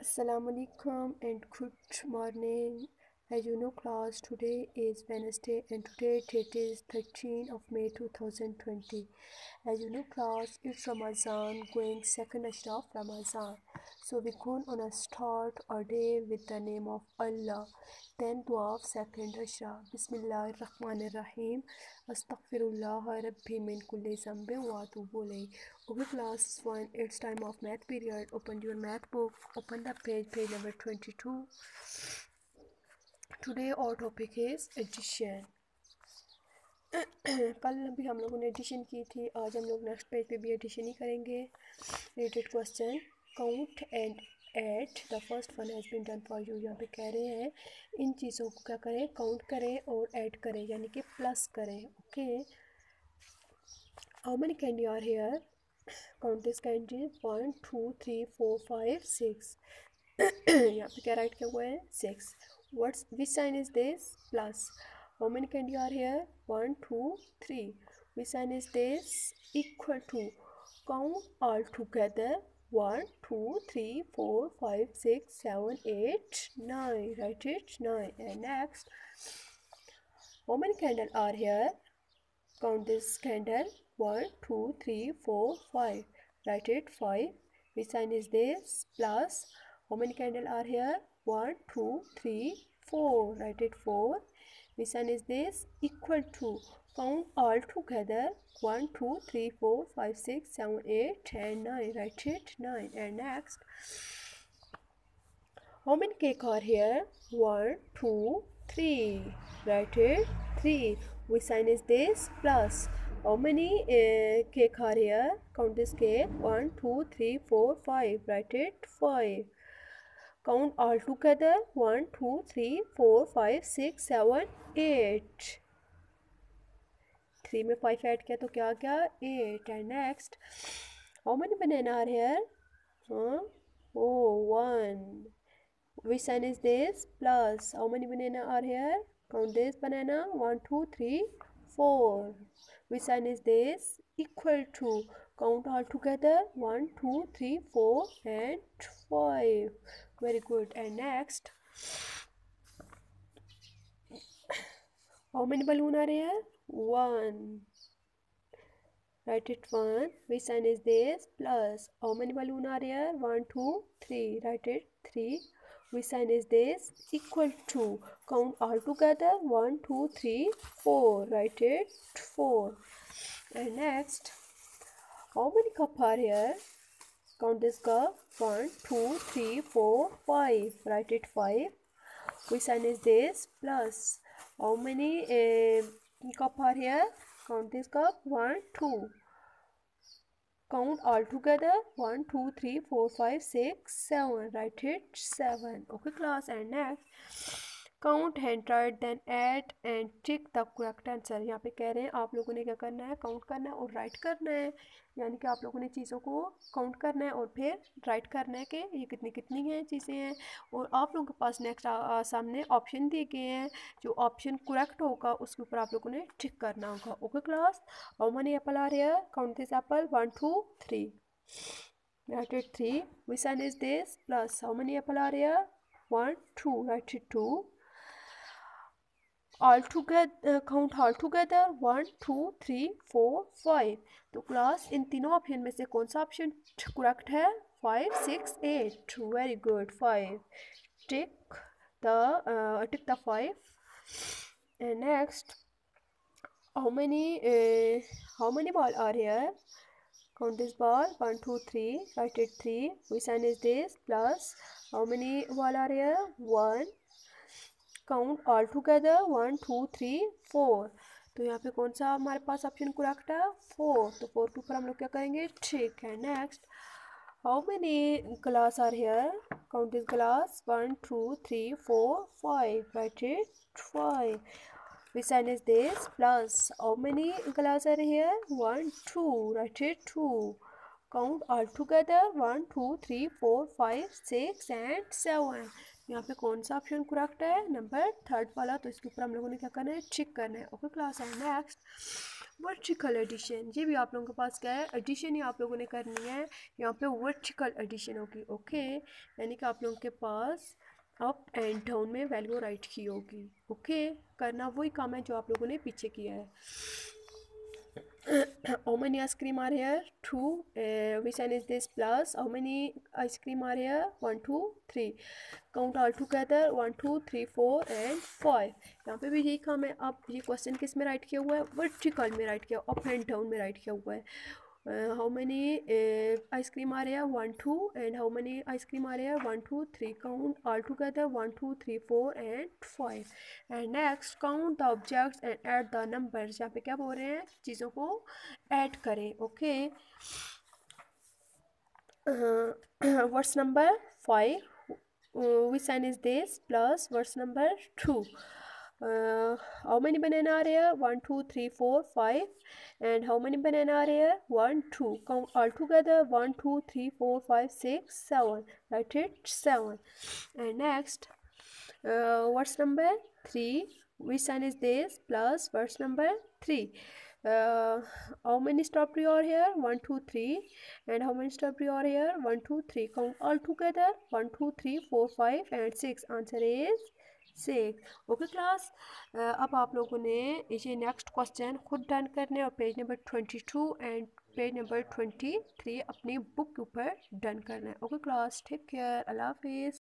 Assalamualaikum and good morning. As you know, class, today is Wednesday and today it is 13th of May 2020. As you know, class, it's Ramadan, going second Ashra of Ramadan. So we going on a start our day with the name of Allah. Then dua of second Ashra. Bismillah ar-Rahman ar-Rahim. Astaghfirullah Rabbi min kulli zambin wa atubu ilayh. Okay, class 1, it's time of math period. Open your math book, open the page number 22. Today our topic is addition. कल भी हम लोगों ने addition की थी, आज हम लोग नेक्स्ट पेज पे भी एडिशन ही करेंगे. Read the question, count and add. The first one has been done for you. यहाँ पे कह रहे हैं इन चीज़ों को क्या करें, काउंट करें और ऐड करें, यानी कि प्लस करें. Okay, how many candy are here. Count this candy 1 2 3 4 5 6. यहाँ पे क्या राइट किया हुआ है 6. What's which sign is this, plus. How many candy are here? 1 2 3. Which sign is this, equal to. Count all together. 1 2 3 4 5 6 7 8 9. Write it 9. And next, how many candles are here? Count this candle. 1 2 3 4 5. Write it 5. Which sign is this, plus. How many candles are here? 1 2 3 4. Write it 4. Which sign is this, equal to. Count all together. 1 2 3 4 5 6 7 8 and 9. Write it 9. And next, how many cake are here? 1 2 3. Write it 3. Which sign is this, plus. How many cake are here? Count this cake. 1 2 3 4 5. Write it 5. Count all together. 1 2 3 4 5 6 7 8. 3 में 5 add किया तो क्या आ गया 8. And next, how many banana are here. Oh, 1. Which sign is this, plus. How many banana are here? Count this banana. 1 2 3 4. Which sign is this, equal to. Count all together. 1 2 3 4 and 5. Very good. And next, how many balloon are here? 1. Write it 1. Which sign is this, plus. How many balloon are here? 1 2 3. Write it 3. Which sign is this, equal to. Count all together. 1 2 3 4. Write it 4. And next, how many cup are here? Count this cup. 1 2 3 4 5. Write it 5. Which sign is this, plus. How many cup are here? Count this cup. 1 2. Count all together. 1 2 3 4 5 6 7. Write it 7. Okay, class. And next, count and write then add and tick the correct answer. यहाँ पे कह रहे हैं आप लोगों ने क्या करना है, काउंट करना है और राइट करना है. यानी कि आप लोगों ने चीज़ों को काउंट करना है और फिर राइट करना है कि ये कितनी कितनी हैं चीज़ें हैं. और आप लोगों के पास नेक्स्ट सामने ऑप्शन दिए गए हैं. जो ऑप्शन करेक्ट होगा उसके ऊपर आप लोगों ने टिक करना होगा. Okay class, how many apple are here. Count this apple. 1 2 3. Write it 3. Which sign is this, plus. How many apple are here? 1 2. Write it 2. All together, count all together. 1 2 3 4 5. तो class in तीनों option में से कौन सा option correct है? 5 6 8. Very good. 5. Tick the 5. And next, how many ball are here? Count this ball. 1 2 3. Write it 3. Which sign is this, plus. How many ball are here? 1. Count all together. 1 2 3 4. तो यहाँ पे कौन सा हमारे पास option correct है? 4. तो 4 के ऊपर हम लोग क्या करेंगे, ठीक है. Next, how many glass are here. Count this glass. 1 2 3 4 5. Write it 5. Which sign is this, plus. How many glass are here? 1 2. Write it 2. Count all together. 1 2 3 4 5 6 and 7. यहाँ पे कौन सा ऑप्शन करेक्ट है? नंबर 3 वाला. तो इसके ऊपर हम लोगों ने क्या करना है, चेक करना है. Okay class. And next, vertical addition, ये भी आप लोगों के पास क्या है, एडिशन ही आप लोगों ने करनी है, यहाँ पे वर्टिकल एडिशन होगी। ओके, यानी कि आप लोगों के पास अप एंड डाउन में वैल्यू राइट की होगी। ओके, करना वही काम है जो आप लोगों ने पीछे किया है। How many ice cream are here? 2. Which sign is this? Plus. How many ice cream are here? 1 2 3. Count all together. 1 2 3 4 and 5. यहाँ पे भी यही काम है। अब ये क्वेश्चन किस में राइट किया हुआ है? वर्टिकल में राइट किया, अप एंड डाउन में राइट किया हुआ है। How many ice cream are here? 1 2. And how many ice cream are here? 1 2 3. Count all together. 1 2 3 4 and 5. And next count the objects and add the numbers. यहाँ पे क्या बोल रहे हैं, चीज़ों को ऐड करें। Okay, what's number 5? Which sign is this? Plus what's number 2? How many banana are here? 1 2 3 4 5. And how many banana are here? 1 2. Count all together. 1 2 3 4 5 6 7. Write it 7. And next, what's number 3? Which sign is this? Plus what's number 3? How many strawberry are here? 1 2 3. And how many strawberry are here? 1 2 3. Count all together. 1 2 3 4 5 and 6. Answer is 6. Okay class, अब आप लोगों ने ये next question खुद done करने और page number 22 and page number 23 अपनी book के ऊपर डन करना है। ओके क्लास, टेक केयर, अल्लाह हाफिज़।